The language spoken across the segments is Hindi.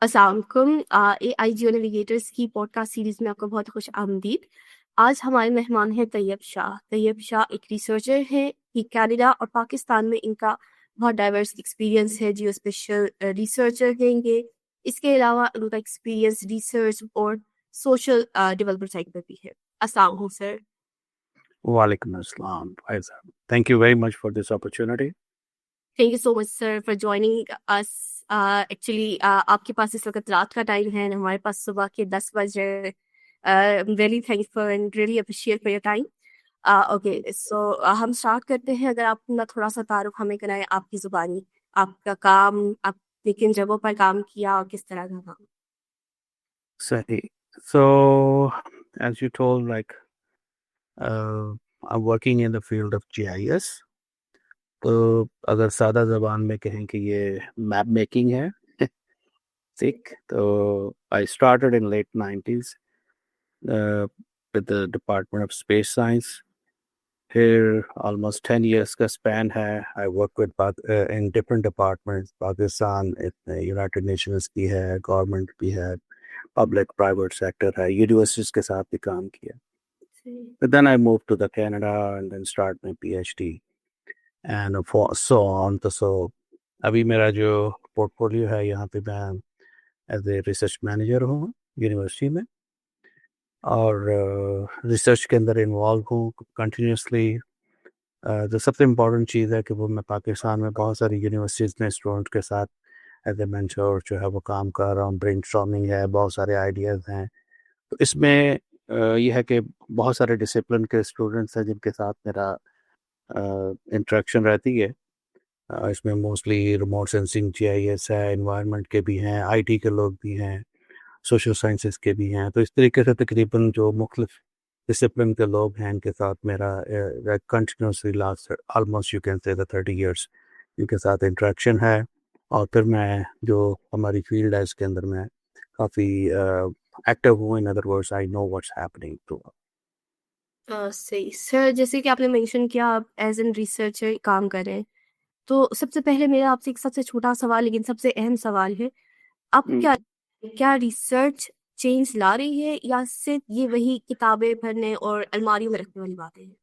अस्सलाम वालेकुम। एआई जियो नेविगेटर्स की पॉडकास्ट सीरीज़ में आपका बहुत खुश आमदीद। आज हमारे मेहमान हैं तैयब शाह। तैयब शाह एक रिसर्चर हैं। ये कनाडा और पाकिस्तान में इनका बहुत डाइवर्स एक्सपीरियंस है। जियो स्पेशल रिसर्चर हैं ये। इसके अलावा उनका एक्सपीरियंस रिसर्च और सोशल डेवलपमेंट साइड पर भी है। अस्सलाम वालेकुम sir. Walaikum Assalam. Faizan. Thank you very much for this opportunity. Thank you so much sir for joining us. Actually आपके पास इस वक्त रात का टाइम है, हमारे पास सुबह के 10 बजे। Really thankful and really appreciate for your time. Okay, so हम स्टार्ट करते हैं। अगर आप अपना थोड़ा सा तारुफ हमें कराएं आपकी ज़ुबानी, आपका काम, आपने किन जगहों पर काम किया और किस तरह का काम। Sahi. So, as you told, I'm working in the field of GIS. तो अगर सादा जबान में कहें कि ये मैप मेकिंग है ठीक तो I started in late 90s with the Department of Space Science. Here almost 10 years का span है. I work with in different departments. Pakistan, United Nations भी है, government भी है, public private sector है, universities के साथ भी काम किया. But then I moved to the Canada and then start my PhD and so on. So अभी मेरा जो portfolio है यहाँ पे मैं as a research manager हूँ यूनिवर्सिटी में और रिसर्च के अंदर इन्वॉल्व हूँ कंटिन्यूसली. जो सबसे इम्पोर्टेंट चीज़ है कि वो मैं पाकिस्तान में बहुत सारी यूनिवर्सिटीज़ में स्टूडेंट के साथ एज ए मेंटर जो है वो काम कर रहा हूँ. ब्रेनस्टॉर्मिंग है, बहुत सारे आइडियाज़ हैं. तो इसमें ये है कि बहुत सारे डिसिप्लिन के स्टूडेंट्स हैं जिनके साथ मेरा इंटरेक्शन रहती है. इसमें मोस्टली रिमोट सेंसिंग जीआईएस है, एनवायरनमेंट के भी हैं, आईटी के लोग भी हैं, सोशल साइंसेस के भी हैं. तो इस तरीके से तकरीबन जो मुख्तलिफ डिसिप्लिन के लोग हैं इनके साथ मेरा continuously last almost you can say 30 years इनके साथ इंटरेक्शन है. और फिर मैं जो हमारी फील्ड है इसके अंदर मैं काफ़ी एक्टिव हूँ. In other words I know what's happening to. सही सर, जैसे कि आपने मेंशन किया आप एज एन रिसर्चर काम कर रहे हैं, तो सबसे पहले मेरा आपसे एक सबसे छोटा सवाल लेकिन सबसे अहम सवाल है। आप क्या रिसर्च चेंज ला रही है या सिर्फ ये वही किताबें पढ़ने और अलमारियों में रखने वाली बातें हैं?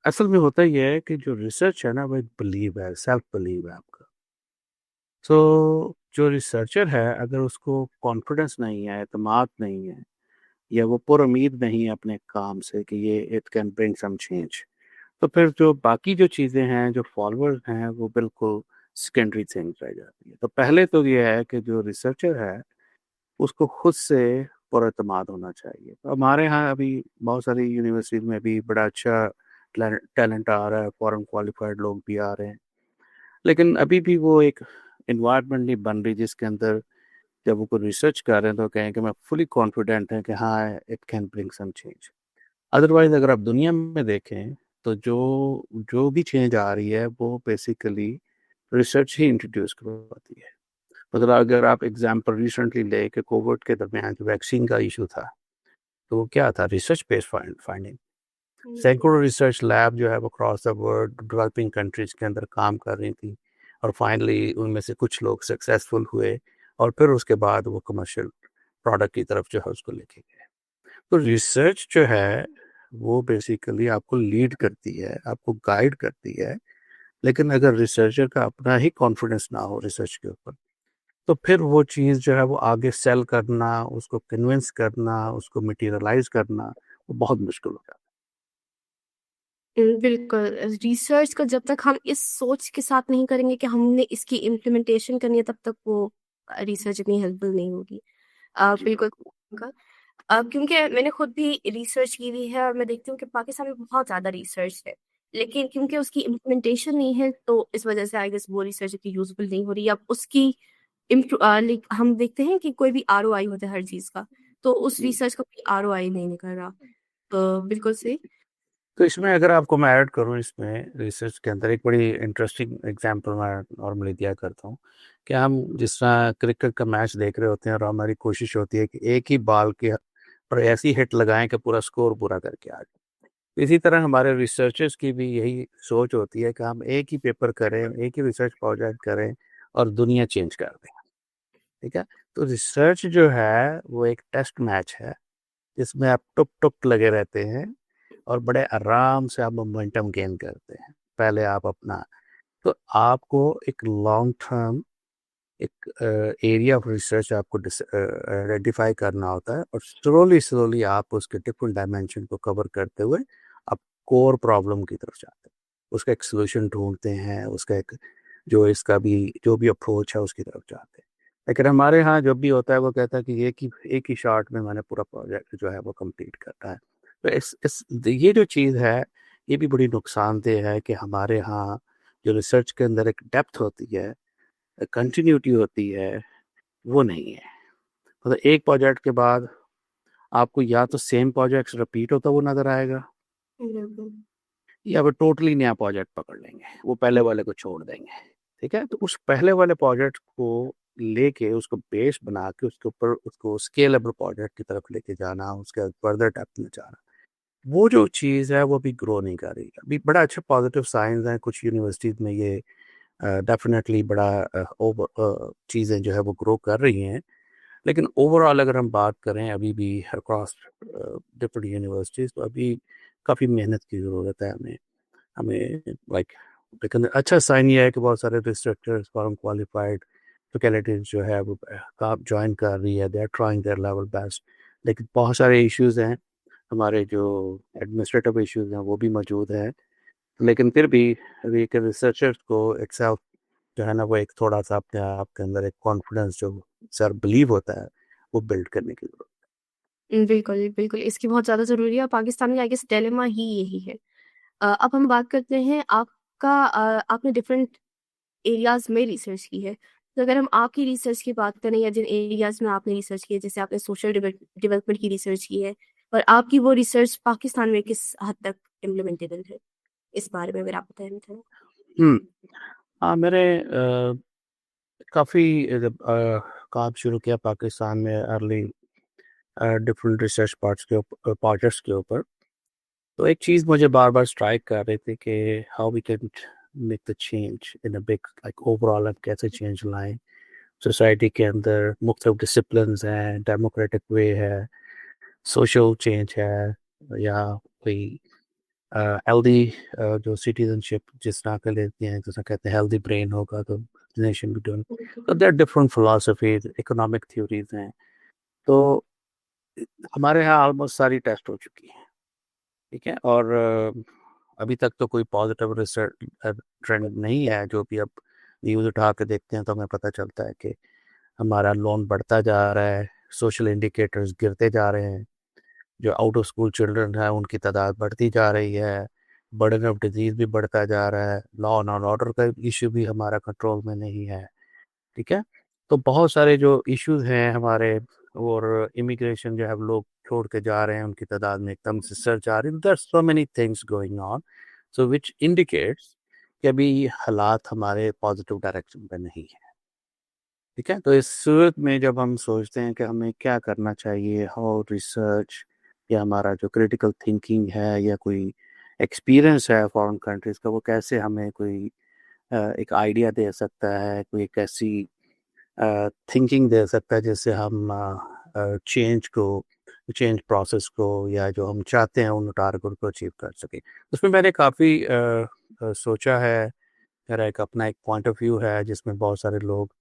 असल में होता ये है कि जो रिसर्च है ना वो एक बिलीव है, सेल्फ बिलीव है आपका. तो जो रिसर्चर है अगर उसको कॉन्फिडेंस नहीं है, एतमाद नहीं है या वो पुरुमीद नहीं है अपने काम से कि ये it can bring some change, तो फिर जो बाकी जो चीज़ें हैं, जो फॉलोअर्स हैं, वो बिल्कुल सेकेंडरी थिंग्स रह जाती है. तो पहले तो ये है कि जो रिसर्चर है उसको खुद से पुरएतमाद होना चाहिए. तो हमारे यहाँ अभी बहुत सारी यूनिवर्सिटीज़ में भी बड़ा अच्छा टैलेंट आ रहा है, फॉरेन क्वालिफाइड लोग भी आ रहे हैं. लेकिन अभी भी वो एक इन्वायरमेंट नहीं बन रही जिसके अंदर जब वो कोई रिसर्च कर रहे हैं तो कहें कि मैं फुली कॉन्फिडेंट है कि हाँ it can bring some change. Otherwise अगर आप दुनिया में देखें तो जो जो भी चेंज आ रही है वो बेसिकली रिसर्च ही इंट्रोड्यूस करवाती है. मतलब अगर आप एग्जाम्पल रिसेंटली ले कि कोविड के दरमियान जो वैक्सीन का इशू था तो वो क्या था, रिसर्च बेस्ड फाइंडिंग. सैकड़ों रिसर्च लैब जो है वो across the world developing countries के अंदर काम कर रही थी और फाइनली उनमें से कुछ लोग सक्सेसफुल हुए और फिर उसके बाद वो कमर्शियल प्रोडक्ट की तरफ जो है उसको लेके गए. तो रिसर्च जो है वो बेसिकली आपको लीड करती है, आपको गाइड करती है. लेकिन अगर रिसर्चर का अपना ही कॉन्फिडेंस ना हो रिसर्च के ऊपर तो फिर वो चीज़ जो है वो आगे सेल करना, उसको कन्विंस करना, उसको मटेरियलाइज़ करना वो बहुत मुश्किल हो जाता बिल्कुल, रिसर्च को जब तक हम इस सोच के साथ नहीं करेंगे कि हमने इसकी इम्प्लीमेंटेशन करनी है, तब तक वो रिसर्च इतनी हेल्पफुल नहीं होगी। है. जी. बिल्कुल। क्योंकि मैंने खुद भी रिसर्च की हुई है और मैं देखती हूँ कि पाकिस्तान में बहुत ज़्यादा रिसर्च है, लेकिन क्योंकि उसकी इम्प्लीमेंटेशन नहीं है, तो इस वजह से आई गेस वो रिसर्च इतनी यूज़फुल नहीं हो रही है। अब उसकी लाइक हम देखते हैं कि कोई भी आरओआई होता है हर चीज़ का, तो उस रिसर्च का कोई आरओआई नहीं निकल रहा। तो बिल्कुल सही। तो इसमें अगर आपको मैं ऐड करूँ इसमें रिसर्च के अंदर एक बड़ी इंटरेस्टिंग एग्जांपल मैं नॉर्मली दिया करता हूँ कि हम जिस तरह क्रिकेट का मैच देख रहे होते हैं और हमारी कोशिश होती है कि एक ही बॉल के पर ऐसी हिट लगाएं कि पूरा स्कोर पूरा करके आ जाए. इसी तरह हमारे रिसर्चर्स की भी यही सोच होती है कि हम एक ही पेपर करें, एक ही रिसर्च प्रोजेक्ट करें और दुनिया चेंज कर दें। ठीक है? तो रिसर्च जो है वो एक टेस्ट मैच है, जिसमें आप टुक-टुक लगे रहते हैं और बड़े आराम से आप मोमेंटम गेन करते हैं। पहले आप अपना तो आपको एक लॉन्ग टर्म एक एरिया ऑफ रिसर्च आपको आइडेंटिफाई करना होता है और स्लोली आप उसके डिफरेंट डायमेंशन को कवर करते हुए आप कोर प्रॉब्लम की तरफ जाते हैं, उसका एक सोल्यूशन ढूंढते हैं, उसका एक जो भी अप्रोच है उसकी तरफ जाते हैं। लेकिन हमारे यहाँ जब भी होता है वो कहता है कि एक ही शॉट में मैंने पूरा प्रोजेक्ट जो है वो कंप्लीट करना है। तो इस ये जो चीज़ है ये भी बड़ी नुकसानदेह है कि हमारे यहाँ जो रिसर्च के अंदर एक डेप्थ होती है, कंटिन्यूटी होती है, वो नहीं है। मतलब एक प्रोजेक्ट के बाद आपको या तो सेम प्रोजेक्ट्स रिपीट होता हुआ नज़र आएगा बिल्कुल। या फिर टोटली नया प्रोजेक्ट पकड़ लेंगे, वो पहले वाले को छोड़ देंगे। ठीक है? तो उस पहले वाले प्रोजेक्ट को लेके उसको बेस बना के उसके ऊपर उसको स्केलेबल प्रोजेक्ट की तरफ लेके जाना, उसके फर्दर डेप्थ में जाना, वो जो चीज़ है वो अभी ग्रो नहीं कर रही है। अभी बड़ा अच्छा पॉजिटिव साइंस हैं, कुछ यूनिवर्सिटीज़ में ये डेफ़िनेटली बड़ा चीज़ें जो है वो ग्रो कर रही हैं। लेकिन ओवरऑल अगर हम बात करें अभी भी अक्रॉस डिफरेंट यूनिवर्सिटीज़ तो अभी काफ़ी मेहनत की ज़रूरत है हमें। हमें लाइक लेकिन अच्छा साइन ये है कि बहुत सारे रिसर्चर्स फॉरम क्वालिफाइड फैकल्टीज जो है वो काम जॉइन कर रही है, they are trying their level best. लेकिन बहुत सारे इश्यूज़ हैं, हमारे जो एडमिनिस्ट्रेटिव इश्यूज़ हैं वो भी मौजूद हैं। लेकिन फिर भी अभी एक रिसर्चर्स को एक्सेल जो है ना वो एक थोड़ा-सा अपने आप के अंदर एक कॉन्फिडेंस जो सेल्फ बिलीव होता है, वो बिल्ड करने की ज़रूरत बिल्कुल, बिल्कुल, इसकी बहुत ज़्यादा ज़रूरी है और पाकिस्तान में आई गेस डिलेमा ही यही है। अब हम बात करते हैं आपने डिफरेंट एरियाज़ में रिसर्च की है। तो अगर हम आपकी रिसर्च की बात करें या जिन एरियाज़ में आपने रिसर्च की है, जैसे आपने सोशल डेवलपमेंट की रिसर्च की है और आपकी वो रिसर्च पाकिस्तान में किस हद तक इम्प्लीमेंटेबल है? इस बारे में अगर आप बताना चाहें? हुँ। हाँ, मैंने काफ़ी जब काम शुरू किया पाकिस्तान में अर्ली डिफरेंट रिसर्च प्रोजेक्ट्स के ऊपर, तो एक चीज़ मुझे बार-बार स्ट्राइक कर रही थी कि how we can make the change in a big like overall हम कैसे चेंज लाएँ? सोसाइटी के अंदर मुख्तलिफ डिसिप्लिन्स हैं, डेमोक्रेटिक वे है, सोशल चेंज है या कोई हेल्दी जो सिटीज़नशिप जिस तरह का लेते हैं, जैसा कहते हैं हेल्दी ब्रेन होगा तो नेशन भी डूइंग। तो there are different philosophies, economic theories हैं। तो हमारे यहाँ ऑलमोस्ट सारी टेस्ट हो चुकी हैं, ठीक है? और अभी तक तो कोई पॉजिटिव रिसर्च ट्रेंड नहीं है, जो भी अब न्यूज़ उठा के देखते हैं तो हमें पता चलता है कि हमारा लोन बढ़ता जा रहा है, सोशल इंडिकेटर्स गिरते जा रहे हैं, जो आउट ऑफ स्कूल चिल्ड्रन हैं उनकी तादाद बढ़ती जा रही है, बर्डन ऑफ डिजीज़ भी बढ़ता जा रहा है, लॉ एंड ऑर्डर का इश्यू भी हमारा कंट्रोल में नहीं है, ठीक है? तो बहुत सारे जो इश्यूज़ हैं हमारे और इमिग्रेशन जो है लोग छोड़ के जा रहे हैं, उनकी तादाद में एकदम से सर्ज आ रही है। There are so many things going on, so which indicates कि अभी हालात हमारे पॉजिटिव डायरेक्शन पे नहीं है, ठीक है? तो इस सूरत में जब हम सोचते हैं कि हमें क्या करना चाहिए, हाउ रिसर्च या हमारा जो क्रिटिकल थिंकिंग है या कोई एक्सपीरियंस है फॉरेन कंट्रीज़ का, वो कैसे हमें कोई एक आइडिया दे सकता है, कोई एक ऐसी थिंकिंग दे सकता है जिससे हम चेंज प्रोसेस को या जो हम चाहते हैं उन टारगेट को अचीव कर सकें। उसमें मैंने काफ़ी सोचा है, मेरा एक अपना एक पॉइंट ऑफ व्यू है जिसमें बहुत सारे लोग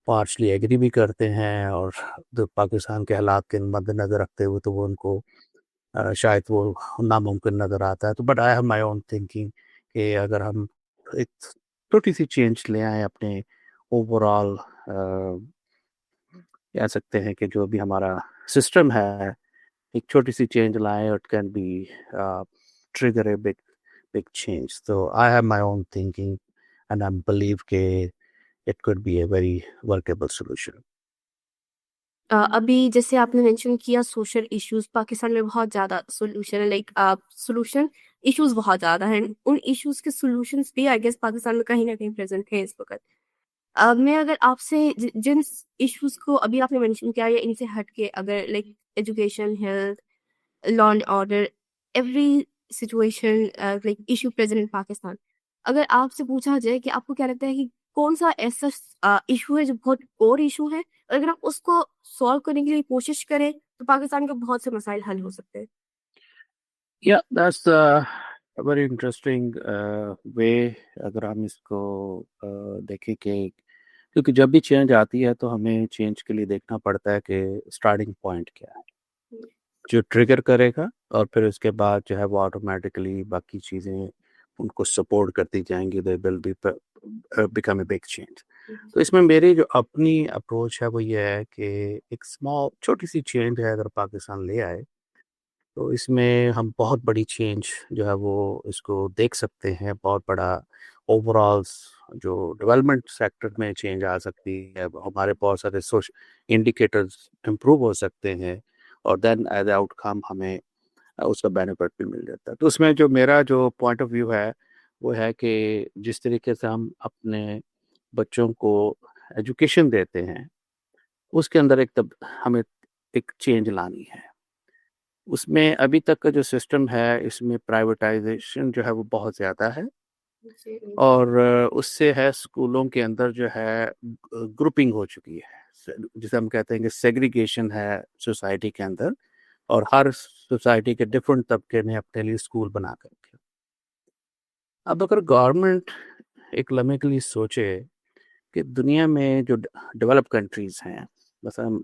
पार्शली एग्री भी करते हैं और तो पाकिस्तान के हालात के मद्देनज़र रखते हुए तो वो उनको शायद वो नामुमकिन नज़र आता है। तो but I have my own thinking कि अगर हम एक छोटी-सी चेंज ले आएँ अपने ओवरऑल कह सकते हैं कि जो भी हमारा सिस्टम है, एक छोटी-सी चेंज लाएँ, it can be trigger a big big change. तो I have my own thinking and I believe कि it could be a very workable solution. अभी जैसे आपने मेंशन किया सोशल इश्यूज़ पाकिस्तान में बहुत ज़्यादा सॉल्यूशन है सॉल्यूशन इश्यूज़ बहुत ज़्यादा हैं। उन इश्यूज़ के सॉल्यूशंस भी आई गेस पाकिस्तान में कहीं न कहीं प्रेज़ेंट हैं इस वक़्त। मैं अगर आपसे जिन इश्यूज़ को अभी आपने मेंशन किया या इनसे हट के अगर education, health, law and order, every situation issue present इन पाकिस्तान। अगर आपसे पूछा जाए कि आपको क्या लगता है कि कौन सा ऐसा इशू है जो बहुत कोर इशू है, और अगर आप उसको सॉल्व करने के लिए कोशिश करें तो पाकिस्तान के बहुत से मसाइल हल हो सकते हैं। या that's a very interesting way. अगर हम इसको देखें कि क्योंकि जब भी चेंज आती है तो हमें चेंज के लिए देखना पड़ता है कि स्टार्टिंग पॉइंट क्या है जो ट्रिगर करेगा, और फिर उसके बाद जो है वो ऑटोमेटिकली बाकी चीज़ें उनको सपोर्ट करती जाएंगी, दे will be become a big change. तो इसमें मेरी जो अपनी अप्रोच है वो ये है कि एक स्मॉल छोटी सी चेंज है अगर पाकिस्तान ले आए तो इसमें हम बहुत बड़ी चेंज जो है वो इसको देख सकते हैं, बहुत बड़ा ओवरऑल जो डेवलपमेंट सेक्टर में चेंज आ सकती है, हमारे बहुत सारे सोच इंडिकेटर्स इम्प्रूव हो सकते हैं, और देन एज आउटकम हमें उसका बेनिफिट भी मिल जाता है। तो उसमें जो मेरा जो पॉइंट ऑफ व्यू है वो है कि जिस तरीके से हम अपने बच्चों को एजुकेशन देते हैं उसके अंदर एक तब हमें एक चेंज लानी है। उसमें अभी तक का जो सिस्टम है इसमें प्राइवेटाइजेशन जो है वो बहुत ज़्यादा है, जी। और उससे है स्कूलों के अंदर जो है ग्रुपिंग हो चुकी है, जिसे हम कहते हैं कि सेग्रीगेशन है सोसाइटी के अंदर, और हर सोसाइटी के डिफरेंट तबके ने अपने लिए स्कूल बना कर रखे। अब अगर गवर्नमेंट एक लम्हे के लिए सोचे कि दुनिया में जो डेवलप कंट्रीज़ हैं, mesela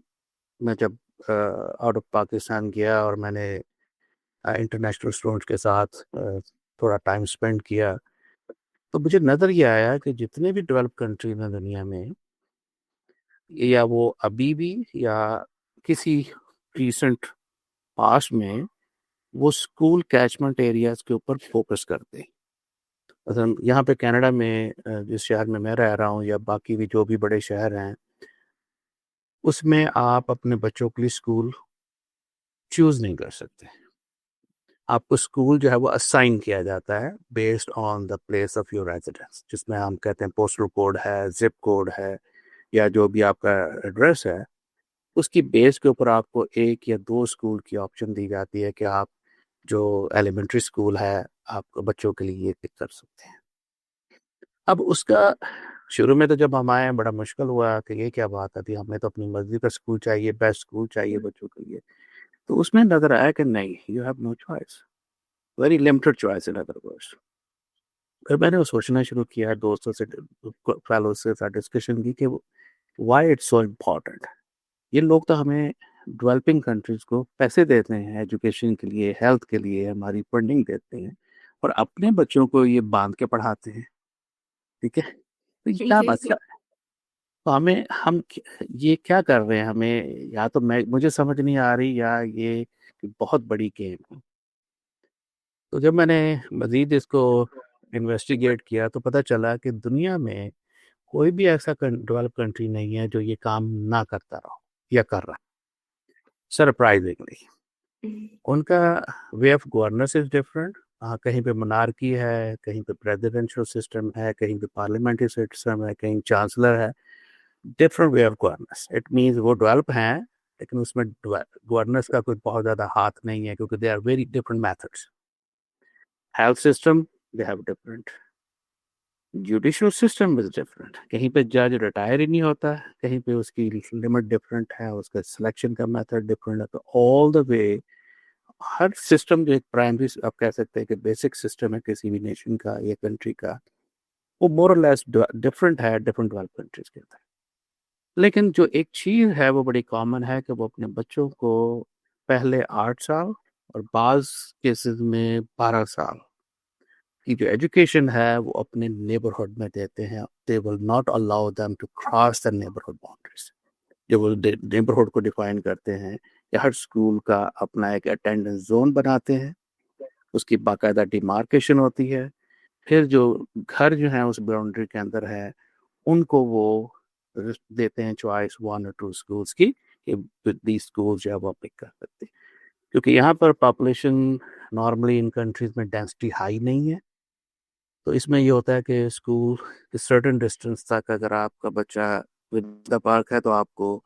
मैं जब आउट ऑफ पाकिस्तान गया और मैंने इंटरनेशनल स्टूडेंट्स के साथ थोड़ा टाइम स्पेंड किया, तो मुझे नज़र ये आया कि जितने भी डेवलप कंट्री हैं दुनिया में, या वो अभी भी या किसी रिसेंट पास्ट में, वो स्कूल कैचमेंट एरियाज के ऊपर फोकस करते हैं। मतलब यहाँ पे कनाडा में जिस शहर में मैं रह रहा हूँ या बाकी भी जो भी बड़े शहर हैं, उसमें आप अपने बच्चों के लिए स्कूल चूज़ नहीं कर सकते। आपको स्कूल जो है वो असाइन किया जाता है based on the place of your residence, जिसमें हम कहते हैं पोस्टल कोड है, जिप कोड है, या जो भी आपका एड्रेस है, उसकी बेस के ऊपर आपको एक या दो स्कूल की ऑप्शन दी जाती है कि आप जो एलिमेंट्री स्कूल है आपको बच्चों के लिए ये पिक कर सकते हैं। अब उसका शुरू में तो जब हम आए बड़ा मुश्किल हुआ कि ये क्या बात है, हमें तो अपनी मर्जी का स्कूल चाहिए, बेस्ट स्कूल चाहिए बच्चों के लिए। तो उसमें नजर आया कि नहीं, you have no choice, very limited choice in other words. फिर मैंने वो सोचना शुरू किया, दोस्तों से फेलो से साथ डिस्कशन की कि व्हाई इट्स सो इम्पोर्टेंट। ये लोग तो हमें डेवलपिंग कंट्रीज को पैसे देते हैं एजुकेशन के लिए, हेल्थ के लिए, हमारी फंडिंग देते हैं, और अपने बच्चों को ये बांध के पढ़ाते हैं। ठीक है, तो ये क्या जी। मतलब, तो हमें ये क्या कर रहे हैं, हमें या तो मैं मुझे समझ नहीं आ रही, या ये बहुत बड़ी गेम है। तो जब मैंने मजीद इसको इन्वेस्टिगेट किया तो पता चला कि दुनिया में कोई भी ऐसा डेवलप कंट्री नहीं है जो ये काम ना करता रहो या कर रहा है। सरप्राइजिंगली उनका way of governance is different. कहीं पे मोनार्की है, कहीं पे प्रेसिडेंशियल सिस्टम है, कहीं पे पार्लियामेंट्री सिस्टम है, कहीं चांसलर है। Different way of governance, it means वो डेवलप हैं लेकिन उसमें गवर्नेंस का कोई बहुत ज़्यादा हाथ नहीं है, क्योंकि they are very different methods. Health system they have different, judicial system is different, कहीं पे जज रिटायर ही नहीं होता, कहीं पे उसकी लिमिट डिफरेंट है, उसका सिलेक्शन का मेथड डिफरेंट है। तो all the way her system जो एक प्राइमरी आप कह सकते हैं कि बेसिक सिस्टम है किसी भी नेशन का या कंट्री का, वो मोर और लेस डिफरेंट है डिफरेंट डेवलप कंट्रीज के अंदर। लेकिन जो एक चीज़ है वो बड़ी कॉमन है कि वो अपने बच्चों को पहले 8 साल और बाज़ केसेस में 12 साल की जो एजुकेशन है वो अपने नेबरहुड में देते हैं। They will not allow them to cross the neighbourhood boundaries. जो वो नेबरहुड को डिफाइन करते हैं, या हर स्कूल का अपना एक अटेंडेंस जोन बनाते हैं, उसकी बाकायदा डिमार्केशन होती है। फिर जो घर जो है उस बाउंड्री के अंदर है, उनको वो देते हैं चॉइस 1 और 2 स्कूल्स की, कि दी स्कूल जो है वो पिक कर सकते हैं। क्योंकि यहाँ पर पॉपुलेशन नॉर्मली इन कंट्रीज में डेंसिटी हाई नहीं है, तो इसमें ये होता है कि स्कूल सर्टेन डिस्टेंस तक अगर आपका बच्चा विद द पार्क है तो आपको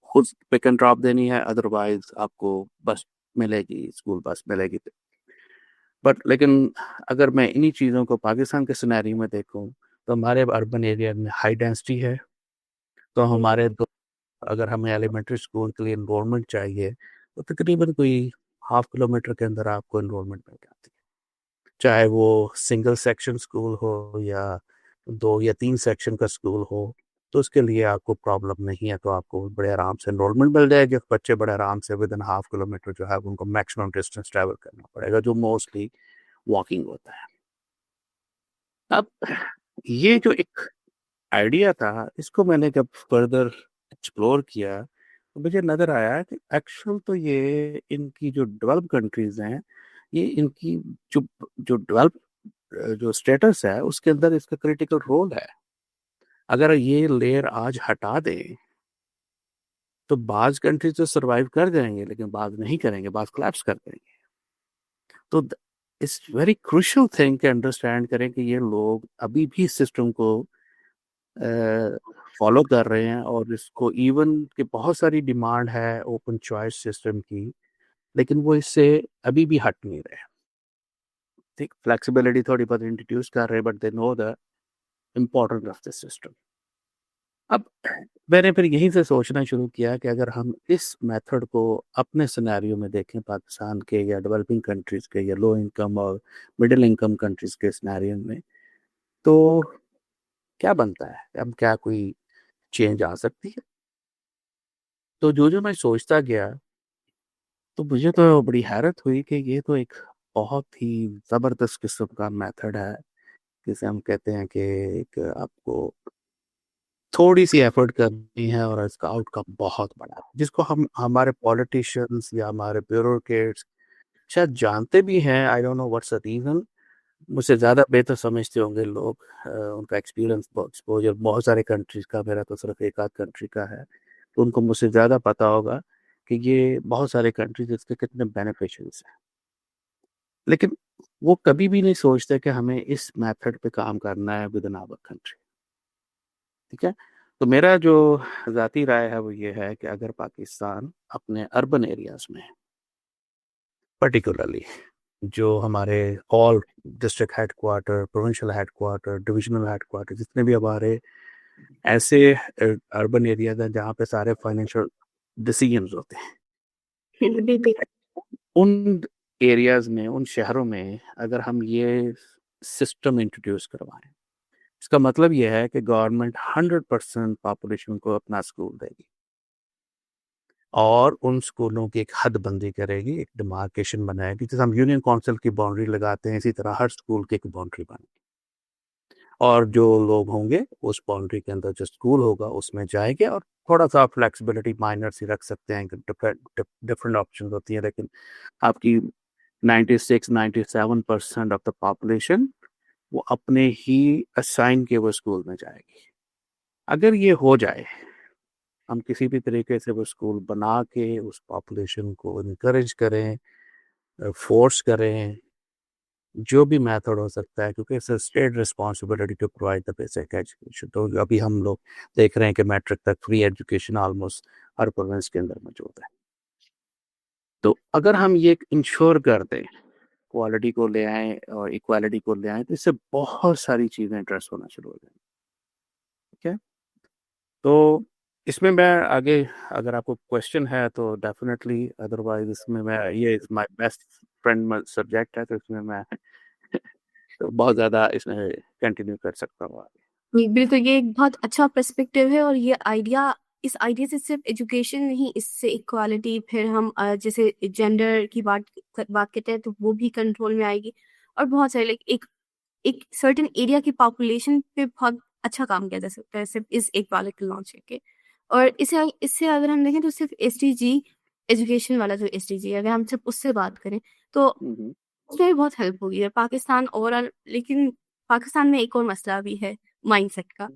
खुद पिक एंड ड्रॉप देनी है, अदरवाइज आपको बस मिलेगी, स्कूल बस मिलेगी। बट लेकिन अगर मैं इन्हीं चीज़ों को पाकिस्तान के सिनेरियो में देखूं तो हमारे अर्बन एरिया में हाई डेंसिटी है, तो हमारे अगर हमें एलिमेंट्री स्कूल के लिए इन्रोलमेंट चाहिए तो तकरीबन कोई 1/2 किलोमीटर के अंदर आपको इन्रोलमेंट मिल जाती है, चाहे वो सिंगल सेक्शन स्कूल हो या 2 या 3 सेक्शन का स्कूल हो। तो उसके लिए आपको प्रॉब्लम नहीं है, तो आपको बड़े आराम से इन्रोलमेंट मिल जाएगी। बच्चे बड़े आराम से विद इन 1/2 किलोमीटर जो है उनको मैक्सिमम डिस्टेंस ट्रैवल करना पड़ेगा, जो मोस्टली वॉकिंग होता है। अब ये जो एक आइडिया था, इसको मैंने जब फर्दर एक्सप्लोर किया तो मुझे नज़र आया कि एक्चुअल तो ये इनकी जो डेवलप कंट्रीज हैं, ये इनकी जो जो डेवलप जो स्टेटस है उसके अंदर इसका क्रिटिकल रोल है। अगर ये लेयर आज हटा दें तो बाज कंट्रीज तो सरवाइव कर जाएंगे, लेकिन बाज नहीं करेंगे, बाज कोलैप्स कर देंगे। तो इट्स वेरी क्रूशियल थिंग कि अंडरस्टैंड करें कि ये लोग अभी भी सिस्टम को फॉलो कर रहे हैं, और इसको इवन कि बहुत सारी डिमांड है ओपन चॉइस सिस्टम की, लेकिन वो इससे अभी भी हट नहीं रहे। ठीक, फ्लेक्सिबिलिटी थोड़ी बहुत इंट्रोड्यूस कर रहे हैं, but they know the importance of the system. अब मैंने फिर यहीं से सोचना शुरू किया कि अगर हम इस मेथड को अपने सिनेरियो में देखें, पाकिस्तान के या डेवलपिंग कंट्रीज के या लो इनकम और मिडिल इनकम कंट्रीज के सिनेरियो में, तो क्या बनता है, अब क्या कोई चेंज आ सकती है। तो जो जो मैं सोचता गया तो मुझे तो बड़ी हैरत हुई कि ये तो एक बहुत ही ज़बरदस्त किस्म का मेथड है, जिसे हम कहते हैं कि एक आपको थोड़ी सी एफर्ट करनी है और इसका आउटकम बहुत बड़ा है, जिसको हम हमारे पॉलिटिशियंस या हमारे ब्यूरोक्रेट्स शायद जानते भी हैं। I don't know what's the reason, मुझसे ज़्यादा बेहतर समझते होंगे लोग। उनका एक्सपीरियंस एक्सपोजर बहुत सारे कंट्रीज का, मेरा तो सिर्फ एक आध कंट्री का है, तो उनको मुझसे ज़्यादा पता होगा कि ये बहुत सारे कंट्रीज इसके कितने बेनिफिशियल्स हैं। लेकिन वो कभी भी नहीं सोचते कि हमें इस मेथड पे काम करना है विद इन आवर कंट्री। ठीक है, तो मेरा जो ज़ाती राय है वो ये है कि अगर पाकिस्तान अपने अर्बन एरियाज में पर्टिकुलरली जो हमारे all district headquarter, provincial headquarter, divisional headquarter, जितने भी हमारे ऐसे अर्बन एरियाज हैं जहाँ पे सारे फाइनेंशियल डिसीजंस होते हैं, बिल्कुल। उन एरियाज में, उन शहरों में अगर हम ये सिस्टम इंट्रोड्यूस करवाएं, इसका मतलब यह है कि गवर्नमेंट 100% पॉपुलेशन को अपना स्कूल देगी और उन स्कूलों की एक हद बंदी करेगी, एक डिमार्केशन बनाएगी। जैसे हम यूनियन काउंसिल की बाउंड्री लगाते हैं, इसी तरह हर स्कूल की एक बाउंड्री बनेगी, और जो लोग होंगे उस बाउंड्री के अंदर जो स्कूल होगा उसमें जाएंगे। और थोड़ा सा फ्लेक्सिबिलिटी माइनर सी रख सकते हैं, डिफरेंट ऑप्शन होती हैं, लेकिन आपकी 96-97% ऑफ द पॉपुलेशन वो अपने ही असाइन के वो स्कूल में जाएगी। अगर ये हो जाए, हम किसी भी तरीके से वो स्कूल बना के उस पॉपुलेशन को इनकरेज करें, फोर्स करें, जो भी मेथड हो सकता है, क्योंकि it's state responsibility to provide the basic education. तो अभी हम लोग देख रहे हैं कि मैट्रिक तक फ्री एजुकेशन ऑलमोस्ट हर प्रोविंस के अंदर मौजूद है। तो अगर हम ये इंश्योर कर दें, क्वालिटी को ले आएँ और इक्वालिटी को ले आएँ, तो इससे बहुत सारी चीज़ें एड्रेस होना शुरू हो जाएंगी। ठीक है, तो इसमें मैं आगे, अगर आपको क्वेश्चन है तो डेफिनेटली, अदरवाइज इसमें मैं, ये माय बेस्ट फ्रेंड सब्जेक्ट है, तो इसमें मैं तो बहुत ज़्यादा इसमें कंटिन्यू कर सकता हूँ आगे। बिल्कुल, ये एक बहुत अच्छा पर्सपेक्टिव है और ये आइडिया, इस आइडिया से सिर्फ एजुकेशन नहीं, इससे इक्वालिटी, फिर हम जैसे जेंडर की बात करते हैं तो वो भी कंट्रोल में आएगी, और बहुत सारे लाइक एक एक सर्टेन एरिया की पॉपुलेशन पे बहुत अच्छा काम किया जा सकता है सिर्फ इस एक प्रोजेक्ट को लॉन्च करके। और इसे इससे अगर हम देखें तो सिर्फ एसडीजी, एजुकेशन वाला जो एसडीजी, अगर हम सिर्फ उससे बात करें तो उसमें भी बहुत हेल्प होगी है पाकिस्तान ओवरऑल। लेकिन पाकिस्तान में एक और मसला भी है माइंडसेट का,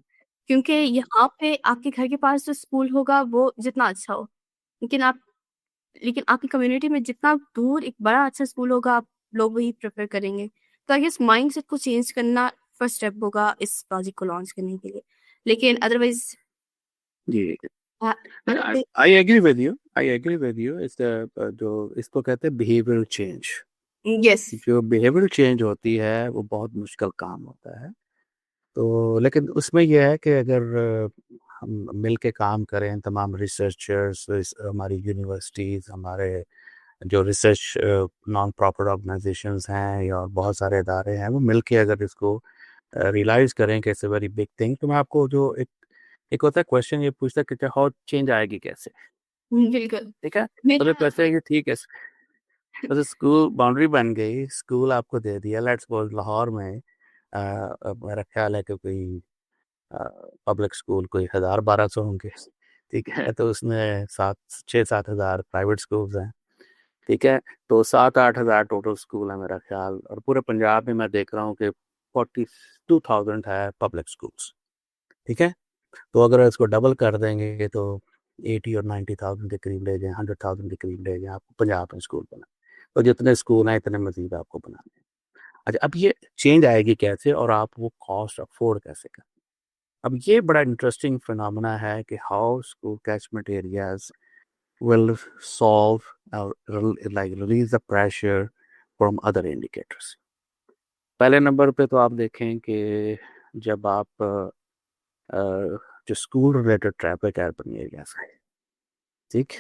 क्योंकि यहाँ पे आपके घर के पास जो स्कूल होगा वो जितना अच्छा हो, लेकिन आपकी कम्युनिटी में जितना दूर एक बड़ा अच्छा स्कूल होगा, आप लोग वही प्रेफर करेंगे। तो आई गेस माइंडसेट को चेंज करना फर्स्ट स्टेप होगा इस प्रोजेक्ट को लॉन्च करने के लिए। लेकिन अदरवाइज जी, I agree with you, I agree with you. इस जो इसको कहते हैं बिहेवियरल चेंज, यस, जो बिहेवियरल चेंज होती है वो बहुत मुश्किल काम होता है। तो लेकिन उसमें यह है कि अगर हम मिल के काम करें, तमाम रिसर्चर्स, हमारी यूनिवर्सिटीज़, हमारे जो रिसर्च नॉन प्रॉफिट ऑर्गेनाइजेशंस हैं या और बहुत सारे इदारे हैं, वो मिल के अगर इसको रियलाइज़ करें कि it's a very big thing, तो मैं आपको जो एक होता है क्वेश्चन ये पूछता है कि हाउ चेंज आएगी कैसे? बिल्कुल। ठीक है? तो मेरा कहते हैं कि ठीक है, तो स्कूल बाउंड्री बन गई, स्कूल आपको दे दिया, लेट्स सपोज़ लाहौर में मेरा ख़्याल है कि कोई अ, पब्लिक स्कूल कोई 1000-1200 होंगे, ठीक है? तो उसमें 7 6-7 हज़ार प्राइवेट स्कूल्स हैं, ठीक है? तो 7-8 हज़ार टोटल स्कूल है मेरा ख़्याल, और पूरे पंजाब में मैं देख रहा हूँ कि 42,000 है पब्लिक स्कूल्स, ठीक है? तो अगर इसको डबल कर देंगे तो 80 और 90,000 के करीब ले जाएँ, 100,000 के करीब ले जाएँ, आपको पंजाब में स्कूल बना। तो जितने स्कूल हैं इतने मज़ीद आपको बनाने हैं। अच्छा, अब ये चेंज आएगी कैसे और आप वो कॉस्ट अफ़ोर्ड कैसे करें? अब ये बड़ा इंटरेस्टिंग फिनोमेना है कि how school catchment areas will solve और like release the pressure from other indicators. पहले नंबर पे तो आप देखें कि जब आप जो स्कूल रिलेटेड ट्रैफिक है अर्बन एरियाज़ है, ठीक?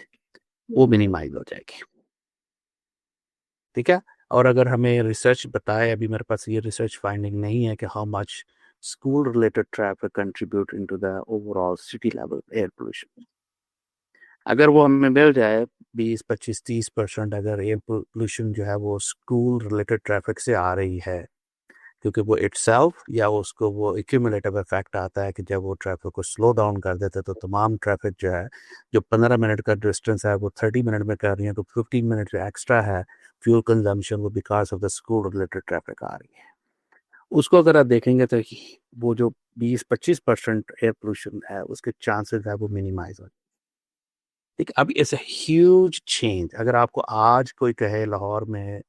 वो मिनिमाइज़ हो जाएगी, ठीक है? और अगर हमें रिसर्च बताए, अभी मेरे पास ये रिसर्च फाइंडिंग नहीं है कि how much school related traffic contribute into the overall city level air pollution. अगर वो हमें मिल जाए 20, 25, 30% अगर एयर पोल्यूशन जो है वो स्कूल रिलेटेड ट्रैफिक से आ रही है, क्योंकि वो इटसेल्फ या उसको वो एक्यूमुलेटिव इफेक्ट आता है कि जब वो ट्रैफिक को स्लो डाउन कर देते तो तमाम ट्रैफिक जो है, जो 15 मिनट का डिस्टेंस है वो 30 मिनट में कर रही है, तो 15 मिनट जो एक्स्ट्रा है फ्यूल कंजम्पशन, वो because of the school related traffic आ रही है। उसको अगर आप देखेंगे तो वो जो 20-25% एयर पोल्यूशन है उसके चांसेस है वो मिनिमाइज हो। ठीक, अब इट्स अ ह्यूज चेंज। अगर आपको आज कोई कहे लाहौर में,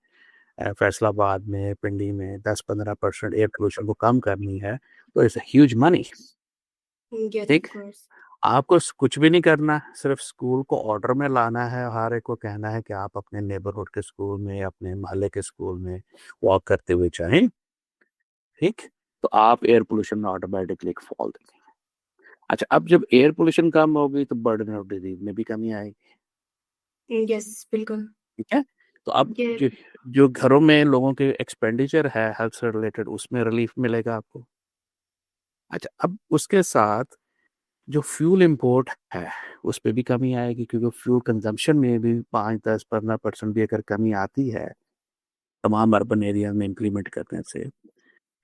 फैसलाबाद में, पिंडी में 10-15% एयर पोल्यूशन को कम करनी है, तो it's a huge money. Yes ठीक, ऑफ कोर्स। आपको कुछ भी नहीं करना, सिर्फ स्कूल को ऑर्डर में लाना है, हर एक को कहना है कि आप अपने नेबरहुड के स्कूल में, अपने मोहल्ले के स्कूल में वॉक करते हुए जाएं, ठीक, तो आप एयर पोल्यूशन में ऑटोमेटिकली एक फॉल देंगे। अच्छा, अब जब एयर पोल्यूशन कम होगी तो बर्डन ऑफ डिजीज में भी कमी आएगी, यस, बिल्कुल। ठीक है? तो अब ये जो जो घरों में लोगों के एक्सपेंडिचर है हेल्थ से रिलेटेड, उसमें रिलीफ मिलेगा आपको। अच्छा, अब उसके साथ जो फ्यूल इंपोर्ट है उस पे भी कमी आएगी, क्योंकि फ्यूल कंजम्पशन में भी 5, 10, 15% भी अगर कमी आती है तमाम अर्बन एरिया में इम्प्लीमेंट करने से,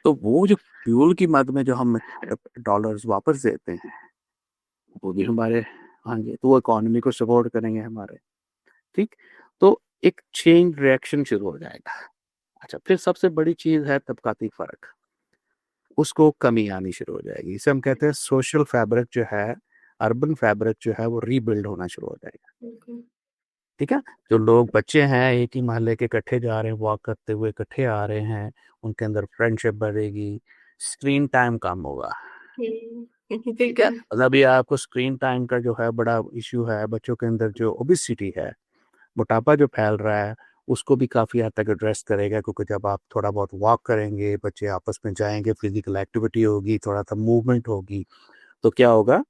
तो वो जो फ्यूल की मद में जो हम डॉलर्स वापस देते हैं वो भी हमारे आएंगे, तो वो इकोनॉमी को सपोर्ट करेंगे हमारे, ठीक? तो एक चेन रिएक्शन शुरू हो जाएगा। अच्छा, फिर सबसे बड़ी चीज़ है तबकाती फ़र्क, उसको कमी आनी शुरू हो जाएगी। इसे हम कहते हैं सोशल फैब्रिक जो है, अर्बन फैब्रिक जो है वो रीबिल्ड होना शुरू हो जाएगा, बिल्कुल। ठीक है? जो लोग बच्चे हैं एक ही मोहल्ले के इकट्ठे जा रहे हैं, वॉक करते हुए इकट्ठे आ रहे हैं, उनके अंदर फ्रेंडशिप बढ़ेगी, स्क्रीन टाइम कम होगा, ठीक है? बिल्कुल। मतलब ये आपको स्क्रीन टाइम का जो है बड़ा इश्यू है, बच्चों के अंदर जो ओबेसिटी है, मोटापा जो फैल रहा है, उसको भी काफ़ी हद तक एड्रेस करेगा, क्योंकि जब आप थोड़ा बहुत वॉक करेंगे, बच्चे आपस में जाएँगे, फिज़िकल एक्टिविटी होगी, थोड़ा-सा मूवमेंट होगी, तो क्या होगा,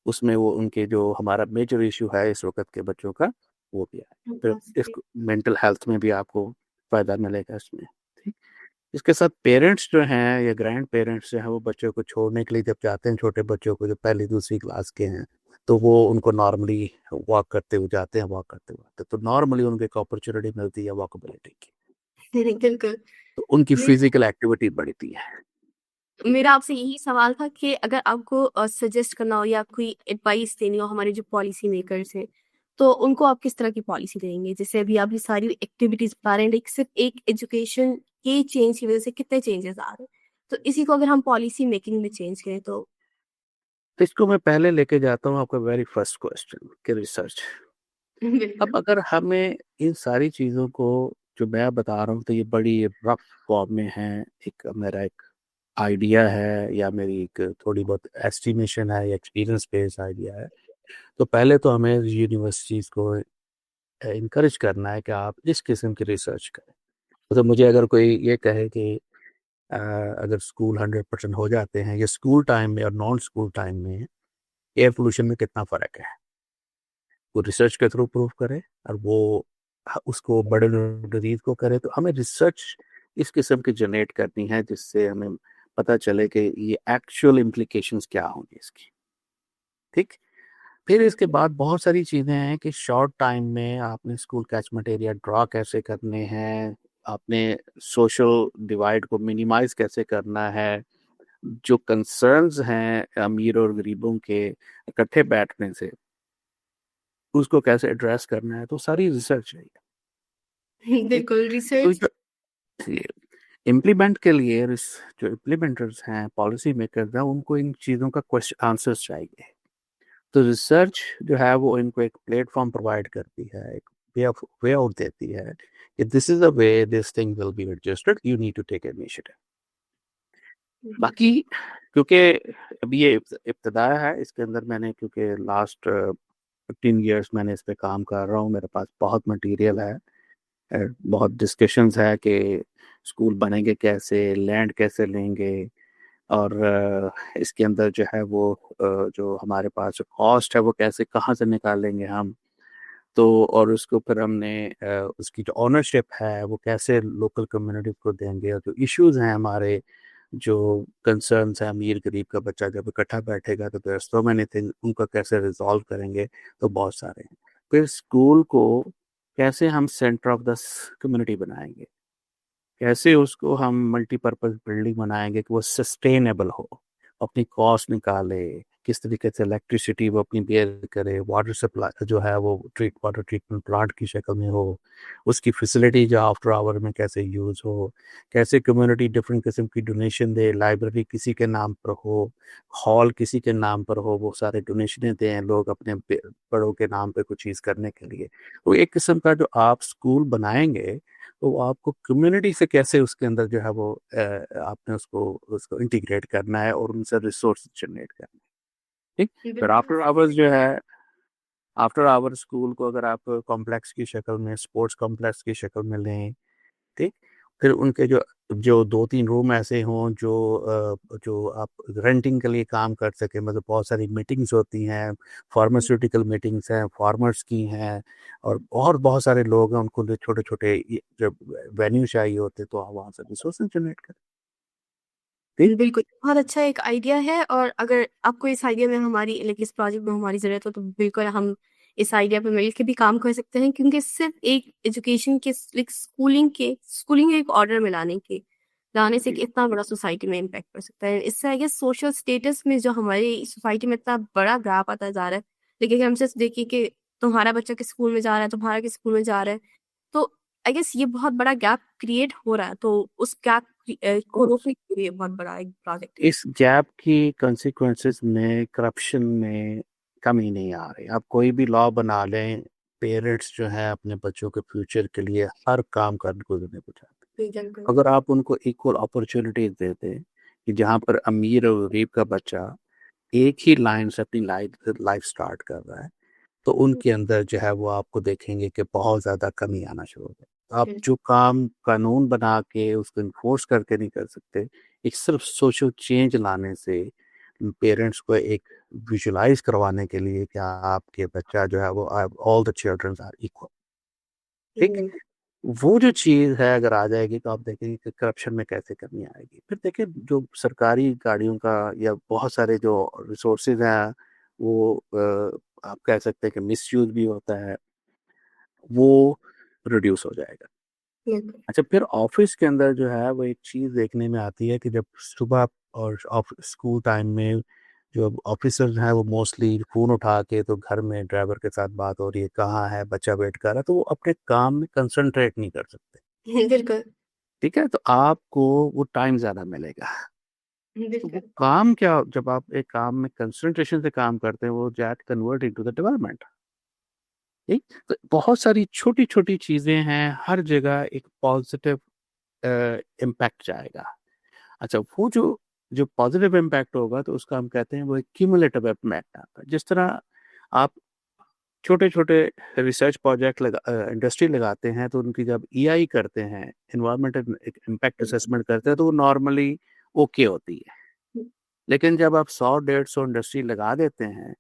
उसमें वो उनके जो हमारा मेजर इश्यू है इस वक़्त के बच्चों का, वो भी है। फिर फैंटास्टिक। इसको मेंटल हेल्थ में भी आपको फ़ायदा मिलेगा इसमें, ठीक? इसके साथ पेरेंट्स जो हैं या ग्रैंड पेरेंट्स जो हैं, वो बच्चों को छोड़ने के लिए जब जाते हैं, छोटे बच्चों को जो पहली दूसरी क्लास के हैं, तो वो उनको नॉर्मली वॉक करते हुए जाते हैं, वॉक करते हुए आते हैं, तो नॉर्मली उनको एक अपॉर्चुनिटी मिलती है वॉकेबिलिटी की, बिल्कुल। तो उनकी मे फिजिकल एक्टिविटी बढ़ती है। मेरा आपसे यही सवाल था कि अगर आपको सजेस्ट करना हो या कोई एडवाइस देनी हो हमारे जो पॉलिसी मेकर्स हैं, तो उनको आप किस तरह की पॉलिसी देंगे? जैसे अभी आप ये सारी एक्टिविटीज़ बता रहे हैं, लाइक सिर्फ़ एक एजुकेशन के चेंज की वज़ह से कितने चेंजेस आ रहे हैं। तो इसी को अगर हम पॉलिसी मेकिंग में चेंज करें तो तो इसको मैं पहले लेके जाता हूँ आपका वेरी फर्स्ट क्वेश्चन कि रिसर्च। अब बिल्कुल। अगर हमें इन सारी चीज़ों को जो मैं बता रहा हूँ तो ये बड़ी रफ फॉर्म में है, एक मेरा एक आइडिया है या मेरी एक थोड़ी बहुत एस्टिमेशन है या एक्सपीरियंस बेस्ड आइडिया है, तो पहले तो हमें यूनिवर्सिटीज़ को इनकरेज करना है कि आप इस किस्म की रिसर्च करें। तो मुझे अगर कोई ये कहे कि अगर स्कूल 100% हो जाते हैं, या स्कूल टाइम में और नॉन स्कूल टाइम में एयर पोल्यूशन में कितना फ़र्क है, वो रिसर्च के थ्रू प्रूव करे, और वो उसको बड़े मरीज को करे। तो हमें रिसर्च इस किस्म की जनरेट करनी है जिससे हमें पता चले कि ये एक्चुअल इम्प्लीकेशंस क्या होंगे इसकी। ठीक। फिर इसके बाद बहुत सारी चीज़ें हैं कि शॉर्ट टाइम में आपने स्कूल कैचमेंट एरिया ड्रॉ कैसे करने हैं, आपने सोशल डिवाइड को मिनिमाइज कैसे करना है, जो कंसर्न्स हैं अमीर और गरीबों के इकट्ठे बैठने से उसको कैसे एड्रेस करना है, तो सारी रिसर्च है। ठीक। बिल्कुल तो रिसर्च। इम्प्लीमेंट के लिए जो इम्प्लीमेंटर्स हैं, पॉलिसी मेकर्स हैं, उनको इन चीज़ों का क्वेश्चन आंसर्स चाहिए। तो रिसर्च जो है वो इनको एक प्लेटफॉर्म प्रोवाइड करती है, एक वे आउट देती है कि this is the way this thing will be adjusted, you need to take initiative. बाकी क्योंकि अभी ये इब्तदा है, इसके अंदर मैंने क्योंकि लास्ट 15 years मैंने इस पे काम कर रहा हूँ, मेरे पास बहुत मटेरियल है, बहुत डिस्कशंस है कि स्कूल बनेंगे कैसे, लैंड कैसे लेंगे, और इसके अंदर जो है वो जो हमारे पास जो कॉस्ट है वो कैसे, कहाँ से निकालेंगे हम। तो और उसके ऊपर हमने उसकी जो ओनरशिप है वो कैसे लोकल कम्युनिटी को देंगे, और जो इश्यूज हैं हमारे, जो कंसर्न्स हैं, अमीर गरीब का बच्चा जब इकट्ठा बैठेगा तो देयर सो मेनी थिंग, उनका कैसे रिजॉल्व करेंगे, तो बहुत सारे हैं। फिर स्कूल को कैसे हम सेंटर ऑफ द कम्युनिटी बनाएंगे, कैसे उसको हम मल्टीपर्पज बिल्डिंग बनाएंगे कि वो सस्टेनेबल हो, अपनी कॉस्ट निकाले, किस तरीके से इलेक्ट्रिसिटी वो अपनी बेयर करे, वाटर सप्लाई जो है वो वाटर ट्रीटमेंट प्लांट की शक्ल में हो, उसकी फैसिलिटी जो आफ्टर आवर में कैसे यूज़ हो, कैसे कम्युनिटी डिफरेंट किस्म की डोनेशन दे, लाइब्रेरी किसी के नाम पर हो, हॉल किसी के नाम पर हो, वो सारे डोनेशनें दें लोग अपने बड़ों के नाम पे कुछ चीज़ करने के लिए। तो एक किस्म का जो आप स्कूल बनाएंगे, तो आपको कम्युनिटी से कैसे उसके अंदर जो है वो आपने उसको उसको इंटीग्रेट करना है और उनसे रिसोर्स जनरेट करना है। ठीक। फिर बिल्कुल। आफ्टर आवर स्कूल को अगर आप कॉम्प्लेक्स की शक्ल में, स्पोर्ट्स कॉम्प्लेक्स की शक्ल में लें, ठीक। फिर उनके जो जो 2-3 रूम ऐसे हों जो आप रेंटिंग के लिए काम कर सके, मतलब बहुत सारी मीटिंग्स होती हैं, फार्मास्यूटिकल मीटिंग्स हैं, फार्मर्स की हैं, और बहुत सारे लोग हैं, उनको जो छोटे छोटे जब वेन्यू चाहिए होते तो आप वहाँ से रिसोर्सेज जनरेट करें। ठीक। बिल्कुल, बहुत अच्छा एक आइडिया है और अगर आपको इस आइडिया में हमारी लाइक इस प्रोजेक्ट में हमारी ज़रूरत हो तो बिल्कुल हम इस आइडिया पे मिल के भी काम कर सकते हैं क्योंकि सिर्फ़ एक एजुकेशन के लाइक स्कूलिंग एक ऑर्डर में लाने से एक इतना बड़ा सोसाइटी में इम्पैक्ट पड़ सकता है। इससे आई गेस सोशल स्टेटस में जो हमारी सोसाइटी में इतना बड़ा गैप आता जा रहा है, लेकिन हम सिर्फ़ देखिए कि तुम्हारा बच्चा किस स्कूल में जा रहा है, तुम्हारा किस स्कूल में जा रहा है, तो आई गेस ये बहुत बड़ा गैप क्रिएट हो रहा है, तो उस गैप को रोकने के लिए बहुत बड़ा एक प्रोजेक्ट है। इस गैप की कंसिक्वेंसेस में, करप्शन में कमी नहीं आ रही। आप कोई भी लॉ बना लें, पेरेंट्स जो है अपने बच्चों के फ्यूचर के लिए हर काम करने को देने को चाहते बिल्कुल। हैं। अगर आप उनको इक्वल अपॉर्चुनिटीज देते कि जहाँ पर अमीर और गरीब का बच्चा एक ही लाइन से अपनी लाइफ लाइफ स्टार्ट कर रहा है, तो उनके अंदर जो है वो आपको देखेंगे कि बहुत ज़्यादा कमी आना शुरू हो गई। आप बिल्कुल। जो काम कानून बना के उसको इन्फोर्स करके नहीं कर सकते, एक सिर्फ सोशल चेंज लाने से, पेरेंट्स को एक विजुलाइज करवाने के लिए कि आपके बच्चा जो है वो, all the children are equal. ठीक। बिल्कुल। वो जो चीज़ है अगर आ जाएगी तो आप देखेंगे कि करप्शन में कैसे कमी आएगी। फिर देखिए जो सरकारी गाड़ियों का या बहुत सारे जो रिसोर्सेज हैं वो आप कह सकते हैं कि मिसयूज भी होता है, वो रिड्यूस हो जाएगा। बिल्कुल। अच्छा, फिर ऑफिस के अंदर जो है वो एक चीज़ देखने में आती है कि जब सुबह और स्कूल टाइम में जो ऑफिसर्स हैं वो मोस्टली फ़ोन उठा के तो घर में ड्राइवर के साथ बात हो रही है, कहाँ है बच्चा, वेट कर रहा है, तो वो अपने काम में कंसंट्रेट नहीं कर सकते। बिल्कुल। ठीक है, तो आपको वो टाइम ज़्यादा मिलेगा। तो वो बिल्कुल। काम क्या, जब आप एक काम में कंसंट्रेशन से काम करते हैं, वो that convert into the development. ठीक। तो बहुत सारी छोटी छोटी चीज़ें हैं, हर जगह एक पॉजिटिव इम्पैक्ट जाएगा। अच्छा, वो जो जो पॉजिटिव इम्पैक्ट होगा तो उसका हम कहते हैं वो एक क्यूमुलेटिव इम्पैक्ट आता है। जिस तरह आप छोटे-छोटे रिसर्च प्रोजेक्ट इंडस्ट्री लगाते हैं तो उनकी जब ईआई करते हैं, एनवायरमेंटल इम्पैक्ट असेसमेंट करते हैं तो वो नॉर्मली ओके होती है। लेकिन जब आप 100 150 इंडस्ट्री लगा देते हैं,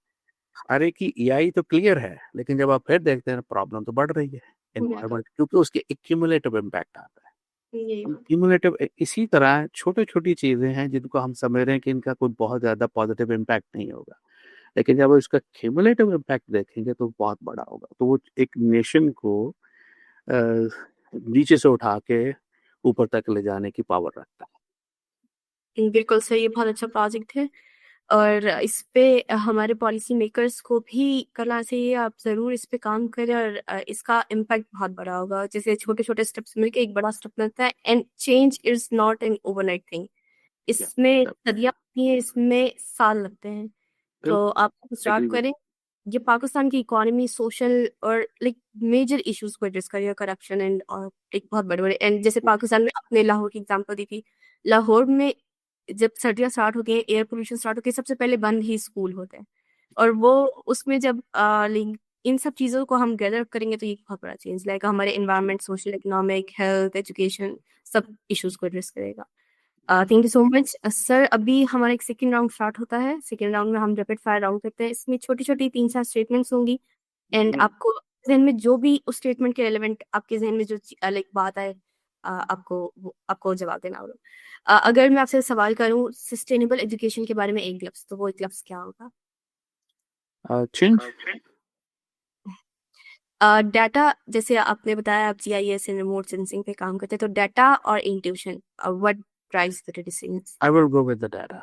हर एक की ईआई तो क्लियर है, लेकिन जब आप फिर देखते हैं प्रॉब्लम तो बढ़ रही है एनवायरमेंट, क्योंकि उसके एक क्यूमुलेटिव इम्पैक्ट आता है। यही हम बात। क्यूमुलेटिव इसी तरह छोटी-छोटी चीज़ें हैं जिनको हम समझ रहे हैं कि इनका कोई बहुत ज़्यादा पॉजिटिव इम्पैक्ट नहीं होगा। लेकिन जब इसका क्यूमुलेटिव इम्पैक्ट देखेंगे तो बहुत बड़ा होगा। तो वो एक नेशन को अ, नीचे से उठा के ऊपर तक ले जाने की पावर रखता बिल्कुल सही, ये बहुत अच्छा प्रोजेक्ट है और इस पे हमारे पॉलिसी मेकर्स को भी करना चाहिए। आप ज़रूर इस पे काम करें और इसका इम्पैक्ट बहुत बड़ा होगा। जैसे छोटे-छोटे स्टेप्स मिलके एक बड़ा स्टेप बनता है and change is not an overnight thing. है। इसमें सदियाँ लगती हैं, इसमें साल लगते हैं। तो बिल्कुल, आप स्टार्ट एग्री विद करें। ये पाकिस्तान की इकोनॉमी, सोशल और लाइक मेजर इश्यूज़ को एड्रेस करेगा, करप्शन एंड और एक बहुत बड़े-बड़े एंड जैसे पाकिस्तान में आपने लाहौर की एग्ज़ाम्पल दी थी। लाहौर में जब सर्दियाँ स्टार्ट हो गई, एयर पोल्यूशन स्टार्ट हो गई, सबसे पहले बंद ही स्कूल होते हैं और वो उसमें जब लाइक इन सब चीज़ों को हम गैदर करेंगे तो ये बहुत बड़ा चेंज लाएगा हमारे environment, social, economic, health, education सब इश्यूज़ को एड्रेस करेगा। Thank you so much sir. अभी हमारा एक सेकंड राउंड स्टार्ट होता है। सेकंड राउंड में हम रैपिड फायर राउंड करते हैं। इसमें छोटी-छोटी 3-4 स्टेटमेंट्स होंगी एंड आपको ज़हन में जो भी उस स्टेटमेंट के रिलेवेंट आपके ज़हन में जो लाइक बात आए आपको जवाब देना होगा। अगर मैं आपसे सवाल करूँ सस्टेनेबल एजुकेशन के बारे में एक लफ्ज़, तो वो एक लफ्ज़ क्या होगा? चेंज। डाटा जैसे आपने बताया आप जीआईएस एंड रिमोट सेंसिंग पे काम करते हैं, तो डाटा और intuition what drives the decisions? I will go with the data.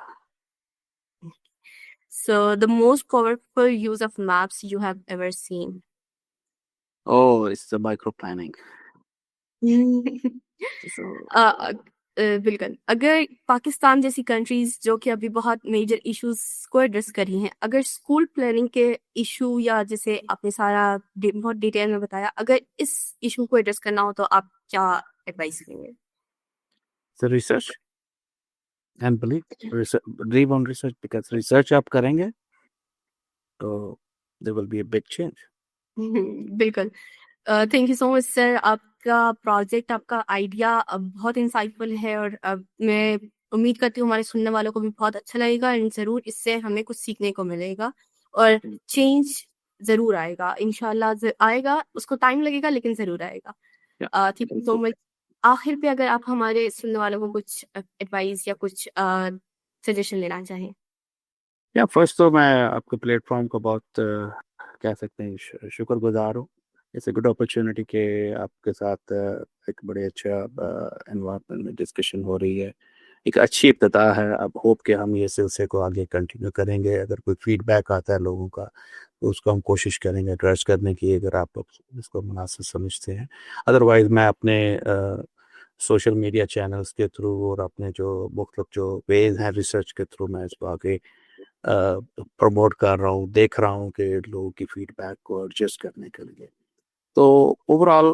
So, the most powerful use of maps you have ever seen? Oh, it's the micro planning. So बिल्कुल। अगर पाकिस्तान जैसी कंट्रीज़ जो कि अभी बहुत मेजर इश्यूज़ को एड्रेस कर रही हैं, अगर स्कूल प्लानिंग के इश्यू या जैसे आपने सारा बहुत डिटेल में बताया, अगर इस इश्यू को एड्रेस करना हो तो आप क्या एडवाइस करेंगे? The research and believe on research, because research आप करेंगे तो there will be a big change. बिल्कुल। Thank you so much sir. आपका प्रोजेक्ट, आपका आइडिया बहुत इंसाइटफुल है और मैं उम्मीद करती हूँ हमारे सुनने वालों को भी बहुत अच्छा लगेगा एंड ज़रूर इससे हमें कुछ सीखने को मिलेगा और चेंज ज़रूर आएगा। इंशाल्लाह आएगा, उसको टाइम लगेगा लेकिन ज़रूर आएगा। या थैंक यू सो मच। आखिर पे अगर आप हमारे सुनने वालों को कुछ एडवाइस या कुछ सजेशन लेना चाहें? या फर्स्ट तो मैं आपके प्लेटफॉर्म को बहुत कह सकते हैं शुक्रगुजार हूँ। इट्स अ गुड अपॉर्चुनिटी कि आपके साथ एक बड़े अच्छा एनवायरनमेंट में डिस्कशन हो रही है। एक अच्छी इब्तिदा है। अब होप कि हम ये सिलसिले को आगे कंटिन्यू करेंगे। अगर कोई फीडबैक आता है लोगों का तो उसको हम कोशिश करेंगे एड्रेस करने की, अगर आप इसको मुनासिब समझते हैं। अदरवाइज़ मैं अपने सोशल मीडिया चैनल्स के थ्रू और अपने जो मुख्तलिफ जो वेज हैं रिसर्च के थ्रू मैं इसको आगे प्रमोट कर रहा हूँ, देख रहा हूँ कि लोगों की फीडबैक को एडजस्ट करने के लिए। तो overall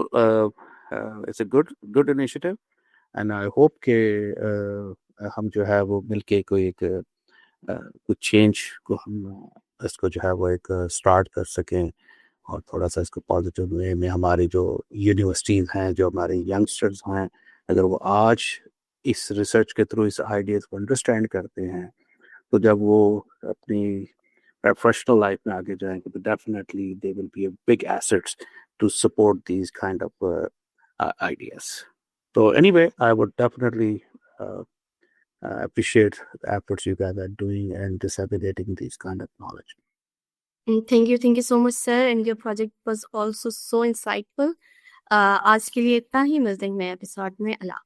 it's a good good initiative and I hope कि हम जो है वो मिलके कोई एक कुछ चेंज को हम इसको जो है वो एक स्टार्ट कर सकें और थोड़ा सा इसको पॉजिटिव वे में हमारी जो यूनिवर्सिटीज़ हैं, जो हमारे यंगस्टर्स हैं, अगर वो आज इस रिसर्च के थ्रू इस आइडियाज़ को अंडरस्टैंड करते हैं तो जब वो अपनी प्रोफेशनल लाइफ में आगे जाएंगे तो definitely they will be a big assets to support these kind of ideas. So anyway, I would definitely appreciate the efforts you guys are doing and disseminating these kind of knowledge. Thank you so much sir and your project was also so insightful. आज के लिए इतना ही, मिलते हैं नए एपिसोड में। अल्लाह।